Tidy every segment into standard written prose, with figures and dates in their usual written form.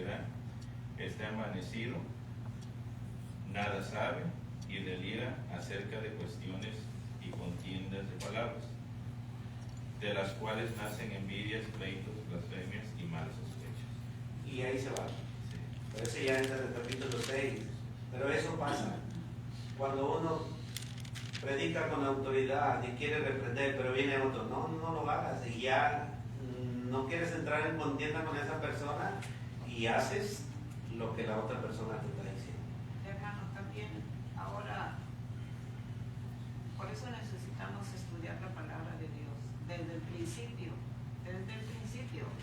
necedad, está envanecido, nada sabe y delira acerca de cuestiones y contiendas de palabras, de las cuales nacen envidias, pleitos, blasfemias y malas sospechas. Y ahí se va. Sí. Por eso ya entra en el capítulo 6. Pero eso pasa cuando uno predica con autoridad y quiere reprender, pero viene otro, no lo hagas, y ya no quieres entrar en contienda con esa persona y haces lo que la otra persona te está diciendo. Hermano, también ahora, por eso necesitamos estudiar la palabra de Dios desde el principio,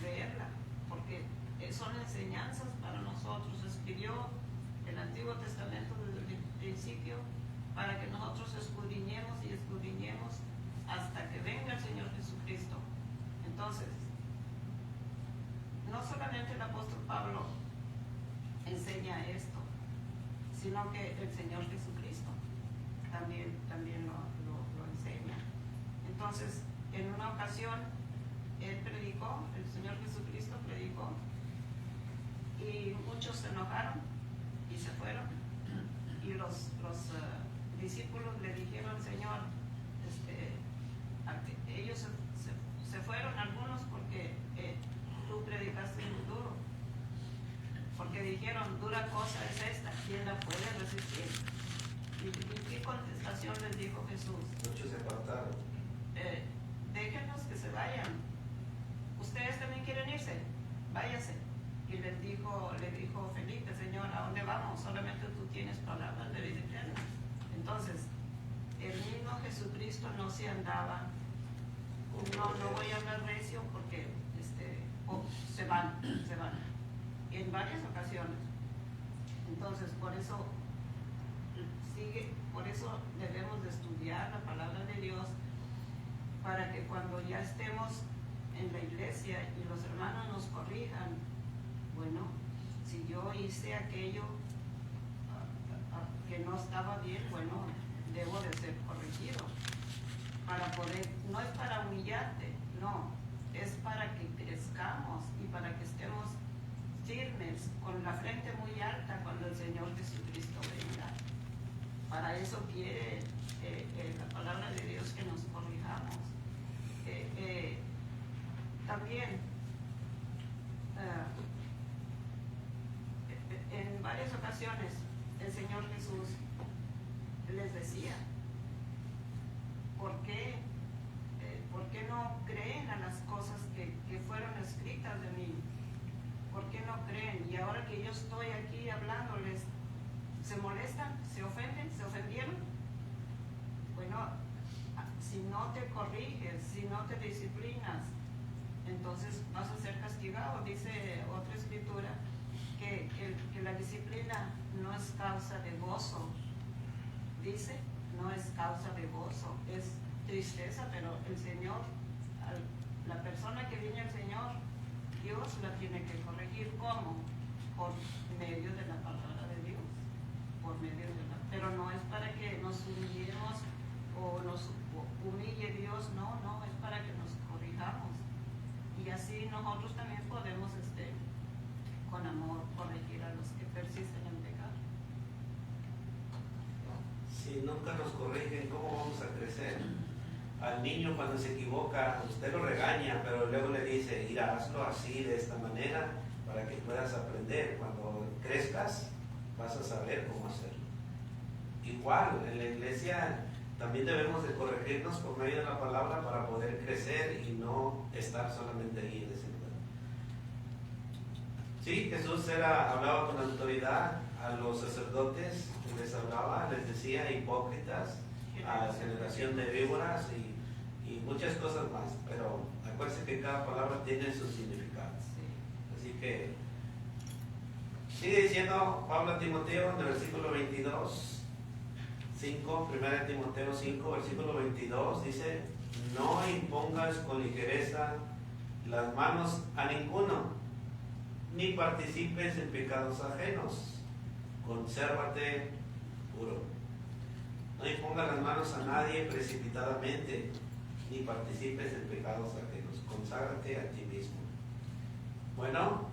leerla, porque son enseñanzas para nosotros. Escribió el Antiguo Testamento desde el principio para que nosotros escudriñemos y escudriñemos hasta que venga el Señor Jesucristo. Entonces, no solamente el apóstol Pablo enseña esto, sino que el Señor Jesucristo también lo enseña. Entonces, en una ocasión, él predicó, el Señor Jesucristo predicó, y muchos se enojaron y se fueron, y los discípulos le dijeron al Señor, ellos se fueron algunos porque tú predicaste muy duro, porque dijeron, dura cosa es esta, ¿quién la puede resistir? ¿Y qué contestación les dijo Jesús? Muchos se apartaron. Déjenlos que se vayan. ¿Ustedes también quieren irse? Váyase. Y le dijo Felipe, Señor, ¿a dónde vamos? Solamente tú tienes palabras de vida eterna. Entonces, el mismo Jesucristo no se andaba, no voy a hablar recio porque se van, en varias ocasiones. Entonces, por eso debemos de estudiar la palabra de Dios, para que cuando ya estemos en la iglesia y los hermanos nos corrijan, bueno, si yo hice aquello que no estaba bien, bueno, debo de ser corregido para poder, no es para humillarte, no, es para que crezcamos y para que estemos firmes, con la frente muy alta cuando el Señor Jesucristo venga. Para eso quiere la palabra de Dios, que nos corrijamos. También en varias ocasiones el Señor Jesús les decía, ¿por qué no creen a las cosas que fueron escritas de mí? ¿Por qué no creen? Y ahora que yo estoy aquí hablándoles, ¿se molestan? ¿Se ofenden? ¿Se ofendieron? Bueno, si no te corriges, si no te disciplinas, entonces vas a ser castigado. Dice otra escritura que la disciplina no es causa de gozo. Dice, no es causa de gozo, es tristeza, pero el Señor, la persona que viene al Señor, Dios la tiene que corregir. ¿Cómo? Por medio de la palabra de Dios. Pero no es para que nos humillemos o nos humille Dios, no, es para que nos corrijamos. Y así nosotros también podemos con amor corregir a los que persisten en pecar. Si nunca nos corrigen, ¿cómo vamos a crecer? Al niño, cuando se equivoca, usted lo regaña, pero luego le dice, mira, hazlo así, de esta manera, para que puedas aprender. Cuando crezcas, vas a saber cómo hacerlo. Igual, en la iglesia también debemos de corregirnos por medio de la palabra para poder crecer y no estar solamente ahí en ese lugar. Sí, Jesús hablaba con autoridad a los sacerdotes, les hablaba, les decía hipócritas, a la generación de víboras y muchas cosas más, pero acuérdense que cada palabra tiene su significado. Así que sigue diciendo Pablo a Timoteo en el versículo 22, 5, 1 Timoteo 5, versículo 22, dice, no impongas con ligereza las manos a ninguno, ni participes en pecados ajenos, consérvate puro. No impongas las manos a nadie precipitadamente, ni participes en pecados ajenos, conságrate a ti mismo. Bueno,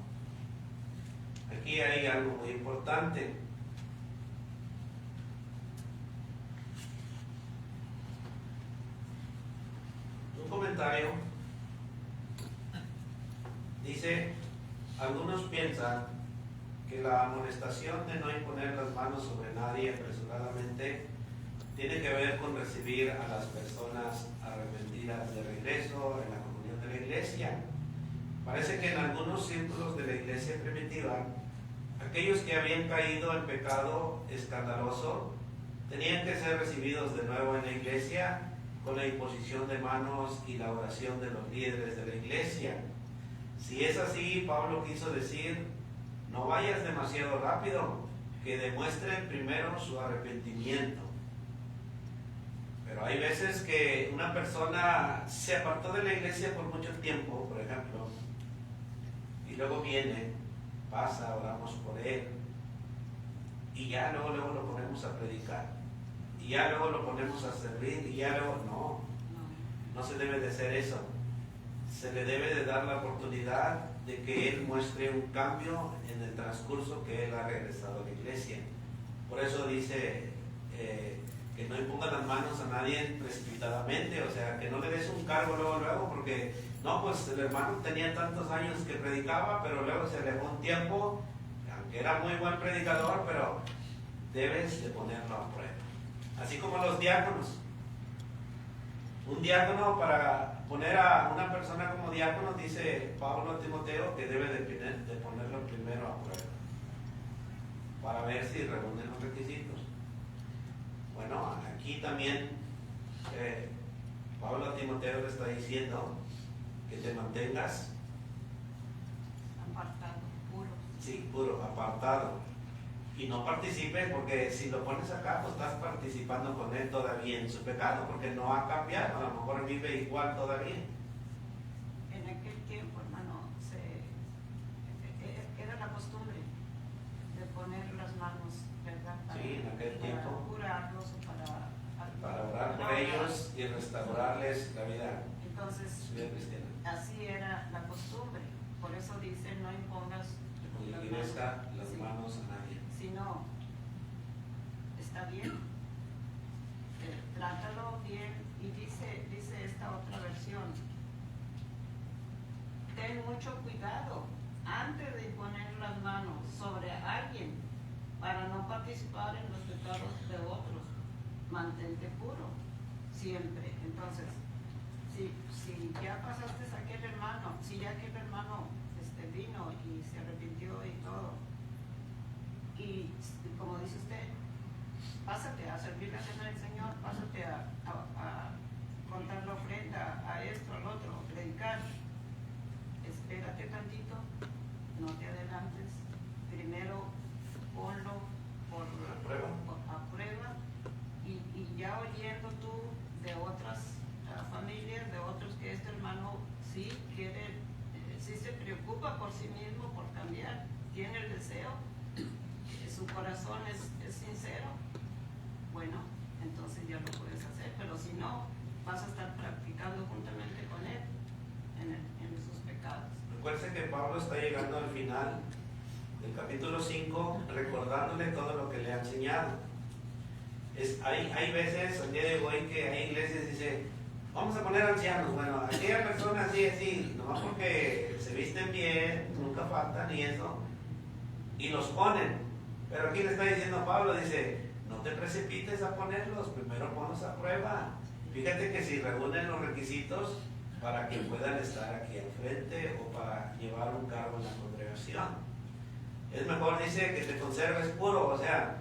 Aquí hay algo muy importante. Un comentario dice: algunos piensan que la amonestación de no imponer las manos sobre nadie apresuradamente tiene que ver con recibir a las personas arrepentidas de regreso en la comunión de la iglesia. Parece que en algunos círculos de la iglesia primitiva, aquellos que habían caído en pecado escandaloso tenían que ser recibidos de nuevo en la iglesia con la imposición de manos y la oración de los líderes de la iglesia. Si es así, Pablo quiso decir: no vayas demasiado rápido, que demuestren primero su arrepentimiento. Pero hay veces que una persona se apartó de la iglesia por mucho tiempo, por ejemplo, y luego viene, pasa, oramos por él, y ya luego lo ponemos a predicar, y ya luego lo ponemos a servir, y ya luego no se debe de hacer eso. Se le debe de dar la oportunidad de que él muestre un cambio en el transcurso que él ha regresado a la iglesia. Por eso dice que no imponga las manos a nadie precipitadamente, o sea, que no le des un cargo luego, porque no, pues el hermano tenía tantos años que predicaba, pero luego se alejó un tiempo, aunque era muy buen predicador, pero debes de ponerlo a prueba. Así como los diáconos. Un diácono, para poner a una persona como diácono, dice Pablo a Timoteo que debe de ponerlo primero a prueba, para ver si reúne los requisitos. Bueno, aquí también Pablo a Timoteo le está diciendo que te mantengas Apartado, puro. sí, puro, apartado. Y no participes, porque si lo pones acá, pues estás participando con él todavía en su pecado, porque no ha cambiado, a lo mejor vive igual todavía. En aquel tiempo, hermano, era la costumbre de poner las manos, ¿verdad? Sí, en aquel tiempo. Para curarlos o Para orar por ellos y restaurarles la vida, Entonces, su vida cristiana. así era la costumbre. Por eso dice: no impongas Y las resta manos. las Sí. manos a nadie. Si no, está bien, trátalo bien. Y dice esta otra versión: ten mucho cuidado antes de poner las manos sobre alguien para no participar en los pecados de otros. Mantente puro siempre. Entonces, si ya pasaste a aquel hermano, si ya aquel hermano vino y se arrepintió y todo, y como dice usted, pásate a servir la cena del Señor, pásate a contar la ofrenda, a esto, al otro, predicar. Espérate tantito, no te adelantes, primero ponlo a prueba y ya oyendo tú de otras familias, de otros que este hermano sí quiere, sí se preocupa por sí mismo, por cambiar, tiene el deseo, su corazón es sincero, bueno, entonces ya lo puedes hacer. Pero si no, vas a estar practicando juntamente con él en sus pecados. Recuerden que Pablo está llegando al final del capítulo 5, recordándole todo lo que le ha enseñado. Hay veces, al día de hoy, que hay iglesias que dicen: vamos a poner ancianos. Bueno, aquella persona así, nomás porque se visten bien, nunca faltan y eso, y los ponen. Pero aquí le está diciendo Pablo, dice: no te precipites a ponerlos, primero ponlos a prueba. Fíjate que si reúnen los requisitos para que puedan estar aquí al frente o para llevar un cargo en la congregación, es mejor, dice, que te conserves puro, o sea,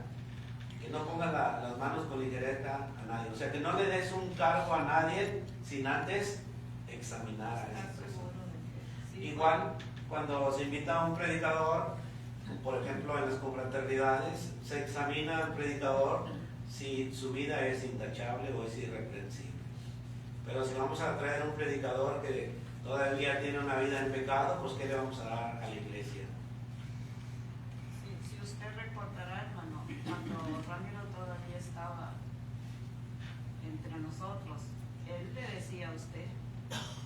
que no pongas las manos con ligereza a nadie, o sea, que no le des un cargo a nadie sin antes examinar a esa persona. Igual, cuando se invita a un predicador, por ejemplo, en las confraternidades, se examina al predicador si su vida es intachable o es irreprensible. Pero si vamos a traer un predicador que todavía tiene una vida en pecado, pues ¿qué le vamos a dar a la iglesia? Si usted recordará, hermano, cuando Ramiro todavía estaba entre nosotros, él le decía a usted: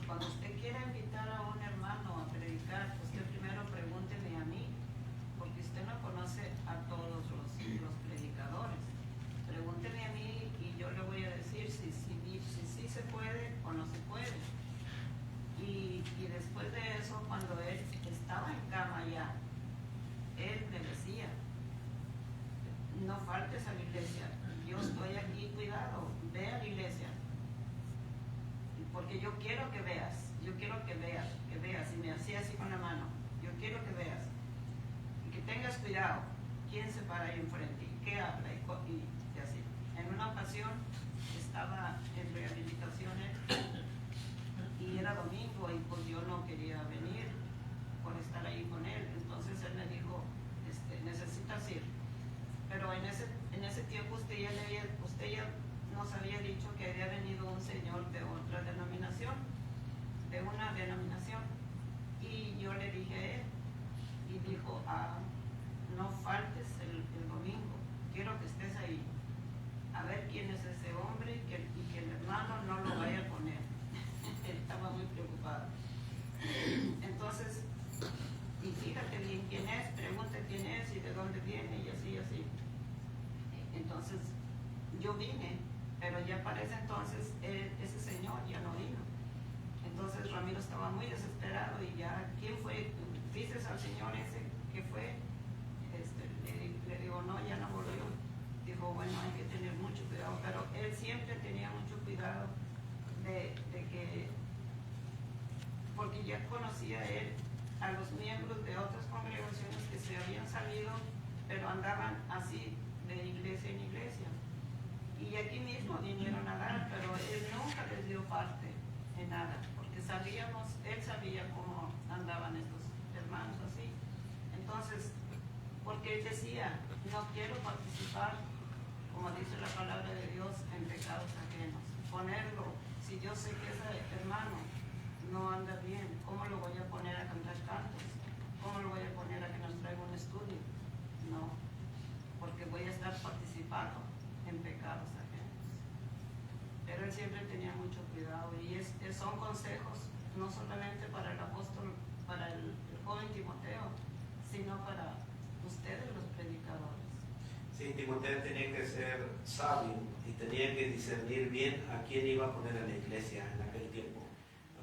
cuando usted quiera invitar a un hermano a predicar, usted primero pregúnteme a mí, porque no faltes a la iglesia, yo estoy aquí, cuidado, ve a la iglesia, porque yo quiero que veas, y me hacía así con la mano, yo quiero que veas, y que tengas cuidado, quién se para ahí enfrente, y qué habla, y así. En una ocasión estaba en rehabilitaciones, y era domingo, y pues yo no quería venir por estar ahí con él, entonces él me dijo, necesitas ir, pero en ese tiempo usted ya nos había dicho que había venido un señor de otra denominación, de una denominación, y yo le dije a él, y dijo, no faltes el domingo, quiero que estés ahí, a ver quién es ese hombre, y que el hermano no lo vaya a poner. Él estaba muy preocupado. Entonces, y fíjate bien quién es, pregunta quién es y de dónde viene, y así, así. Entonces, yo vine, pero ya para ese entonces ese señor ya no vino. Entonces Ramiro estaba muy desesperado y ya, ¿quién fue? ¿Dices al señor ese que fue? Le digo, no, ya no volvió. Dijo, bueno, hay que tener mucho cuidado, pero él siempre tenía mucho cuidado de que, porque ya conocía él a los miembros de otras congregaciones que se habían salido, pero andaban así de iglesia en iglesia. Y aquí mismo vinieron a dar, pero él nunca les dio parte en nada, porque él sabía cómo andaban estos hermanos así. Entonces, porque él decía, no quiero participar, como dice la palabra de Dios, en pecados ajenos. Ponerlo, si yo sé que ese hermano no anda bien, ¿cómo lo voy a poner a cantar cantos? ¿Cómo lo voy a poner a que nos traiga un estudio? No, porque voy a estar participando en pecados ajenos. Pero él siempre tenía mucho cuidado y son consejos no solamente para el apóstol, para el joven Timoteo, sino para ustedes los predicadores. Sí, Timoteo tenía que ser sabio y tenía que discernir bien a quién iba a poner en la iglesia en aquel tiempo.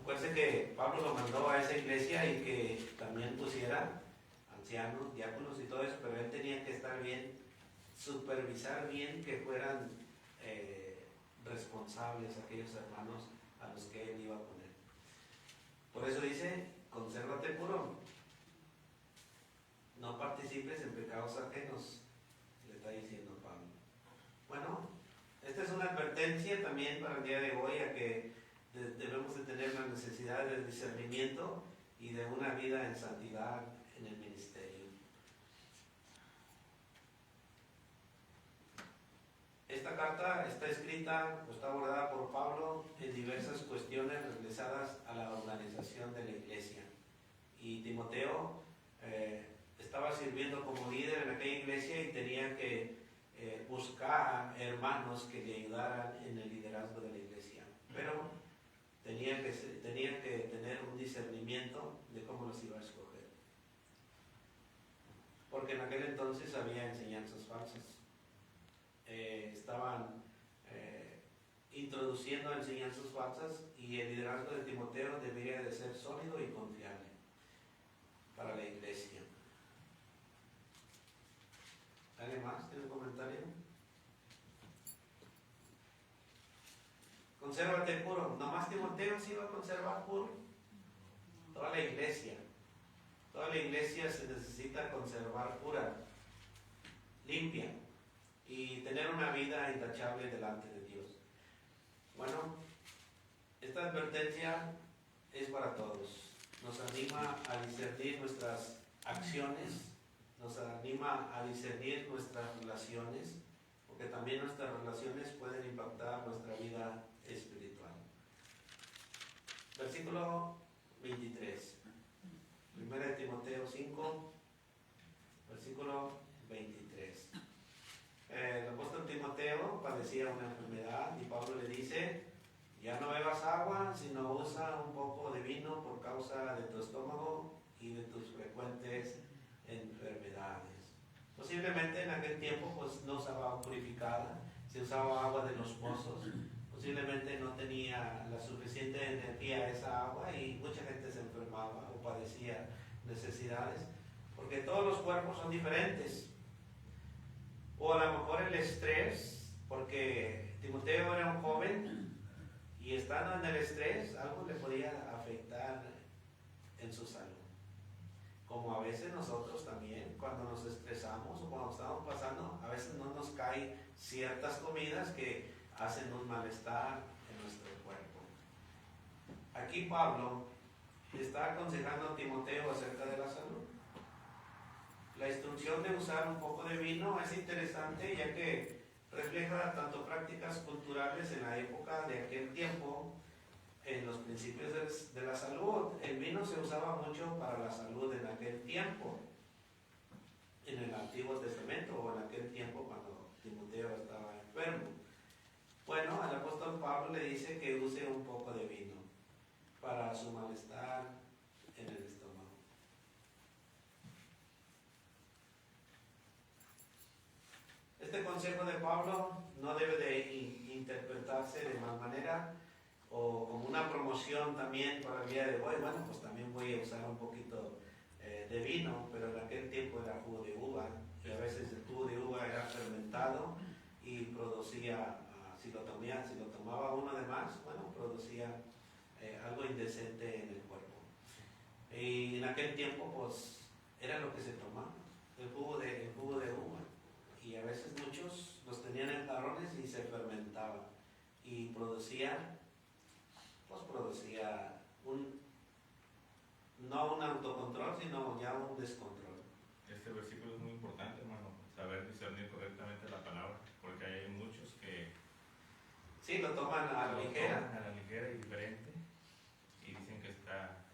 Acuérdense que Pablo lo mandó a esa iglesia y que también pusiera ancianos, diáconos y todo eso, pero él tenía que estar bien, supervisar bien que fueran responsables aquellos hermanos a los que él iba a poner. Por eso dice, consérvate puro, no participes en pecados ajenos, le está diciendo Pablo. Bueno, esta es una advertencia también para el día de hoy, a que debemos de tener la necesidad de discernimiento y de una vida en santidad en el ministerio. Esta carta está escrita, está abordada por Pablo en diversas cuestiones relacionadas a la organización de la iglesia. Y Timoteo estaba sirviendo como líder en aquella iglesia y tenía que buscar hermanos que le ayudaran en el liderazgo de la iglesia. Pero tenía que tener un discernimiento de cómo los iba a escoger. Porque en aquel entonces había enseñanzas falsas. Estaban introduciendo enseñanzas falsas y el liderazgo de Timoteo debería de ser sólido y confiable para la iglesia. ¿Alguien más tiene un comentario? Consérvate puro. ¿Nomás Timoteo se iba a conservar puro? Toda la iglesia se necesita conservar pura, limpia y tener una vida intachable delante de Dios. Bueno, esta advertencia es para todos. Nos anima a discernir nuestras acciones, nos anima a discernir nuestras relaciones, porque también nuestras relaciones pueden impactar nuestra vida espiritual. Versículo 23. 1 Timoteo 5, versículo 23. El apóstol Timoteo padecía una enfermedad y Pablo le dice, ya no bebas agua, sino usa un poco de vino por causa de tu estómago y de tus frecuentes enfermedades. Posiblemente en aquel tiempo pues no usaba agua purificada, se usaba agua de los pozos, posiblemente no tenía la suficiente energía esa agua y mucha gente se enfermaba o padecía necesidades, porque todos los cuerpos son diferentes. O a lo mejor el estrés, porque Timoteo era un joven y estando en el estrés, algo le podía afectar en su salud. Como a veces nosotros también, cuando nos estresamos o cuando estamos pasando, a veces no nos caen ciertas comidas que hacen un malestar en nuestro cuerpo. Aquí Pablo está aconsejando a Timoteo acerca de la salud. La instrucción de usar un poco de vino es interesante, ya que refleja tanto prácticas culturales en la época de aquel tiempo, en los principios de la salud. El vino se usaba mucho para la salud en aquel tiempo, en el Antiguo Testamento, o en aquel tiempo cuando Timoteo estaba enfermo. Bueno, el apóstol Pablo le dice que use un poco de vino para su malestar en el estómago. Este consejo de Pablo no debe de interpretarse de mal manera o como una promoción también para el día de hoy. Bueno, pues también voy a usar un poquito de vino, pero en aquel tiempo era jugo de uva y a veces el jugo de uva era fermentado y producía, si lo tomaba uno de más, bueno, producía algo indecente en el cuerpo. Y en aquel tiempo pues era lo que se tomaba, el jugo de uva. Y a veces muchos los tenían en jarrones y se fermentaban y producía no un autocontrol, sino ya un descontrol. Este versículo es muy importante, hermano, saber discernir correctamente la palabra, porque hay muchos que Sí, lo toman a la ligera. A la ligera y diferente, y dicen que está,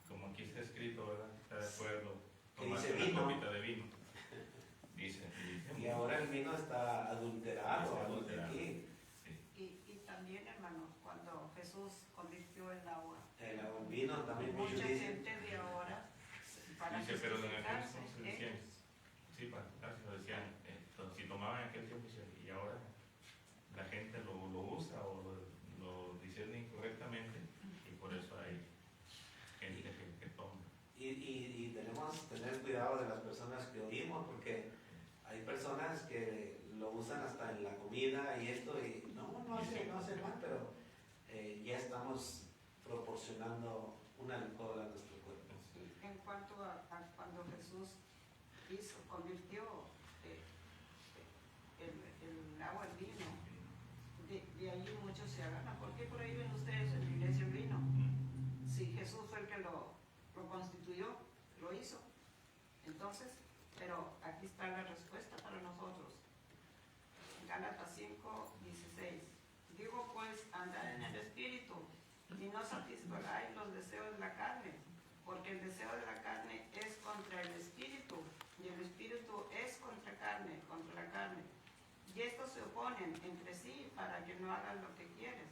como aquí está escrito, ¿verdad? Está de acuerdo, tomarse una copita de vino. Dice. Y ahora el vino está adulterado. Sí. Y también, hermano, cuando Jesús convirtió el agua, El vino también mucha muchos dicen. gente de ahora, para Dice, pero en aquel justificarse, tiempo decían, sí, para lo decían, si tomaban en aquel tiempo y ahora la gente lo usa o lo discierne incorrectamente y por eso hay gente que toma. Y tenemos que tener cuidado de las personas que oímos, porque hay personas que lo usan hasta en la comida y esto, y no hace mal, pero ya estamos proporcionando un alcohol a nuestro cuerpo. En cuanto a cuando Jesús convirtió el agua en vino, de ahí muchos se agarran. ¿Por qué prohíben ustedes en la iglesia el vino? Si Jesús fue el que lo constituyó, lo hizo. Entonces, pero aquí está la respuesta para nosotros. Gálatas 5:16. Digo pues, andad en el Espíritu y no satisfagáis los deseos de la carne, porque el deseo de la carne es contra el Espíritu y el Espíritu es contra la carne. Y estos se oponen entre sí para que no hagan lo que quieres.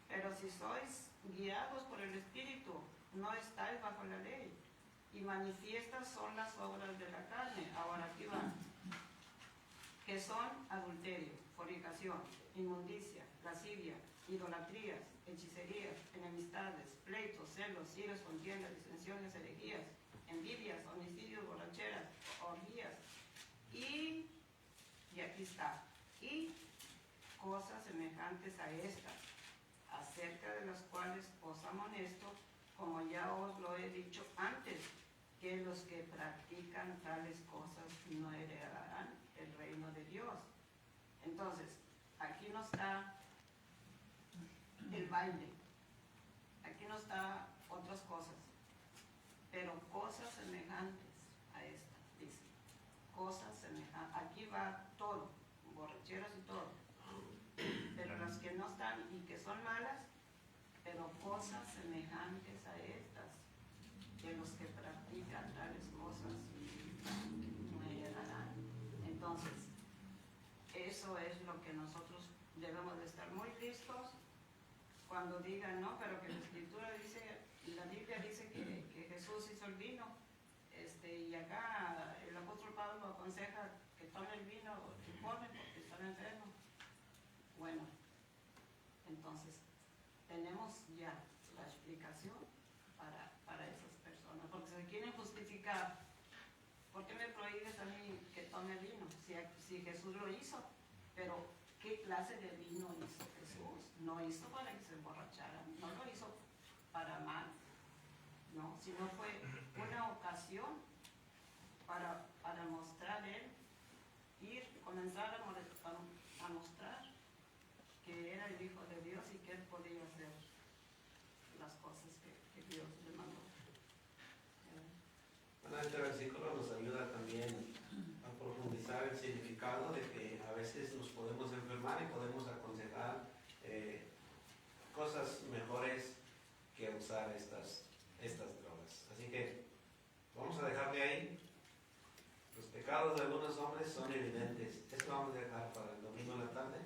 Pero si sois guiados por el Espíritu, no estáis bajo la ley. Y manifiestas son las obras de la carne. Ahora aquí va. Que son adulterio, fornicación, inmundicia, lascivia, idolatrías, hechicerías, enemistades, pleitos, celos, iras, contiendas, disensiones, herejías, envidias, homicidios, borracheras, orgías. Y aquí está. Y cosas semejantes a estas, acerca de las cuales os amonesto, como ya os lo he dicho antes, que los que practican tales cosas no heredarán el reino de Dios. Entonces, aquí no está el baile, aquí no está otras cosas, pero cosas semejantes a estas, dice. Cosas semejantes, aquí va todo, borracheras y todo, pero las que no están y que son malas, pero cosas semejantes a estas, que los que practican tales cosas no heredarán. Entonces, eso es lo que nosotros debemos de estar muy listos cuando digan, no, pero que la Escritura dice, la Biblia dice que Jesús hizo el vino, y acá el apóstol Pablo aconseja que tomen el vino y comen porque están enfermos. Bueno, entonces tenemos ya la explicación para esas personas, porque se quieren justificar. ¿Por qué me prohíbes a mí que tome vino? Si si Jesús lo hizo, pero ¿qué clase de vino hizo Jesús? No hizo para que se emborracharan, no lo hizo para mal, no, sino fue una ocasión para mostrar él, comenzar a mostrar que era el Hijo de Dios y que él podía hacer las cosas que Dios le mandó. Bueno, este versículo nos ayuda también a profundizar el significado de que a veces nos podemos enfermar y podemos aconsejar cosas mejores que usar estas drogas. Así que vamos a dejarle ahí. Los pecados de algunos hombres son evidentes. Esto vamos a dejar para el domingo en la tarde.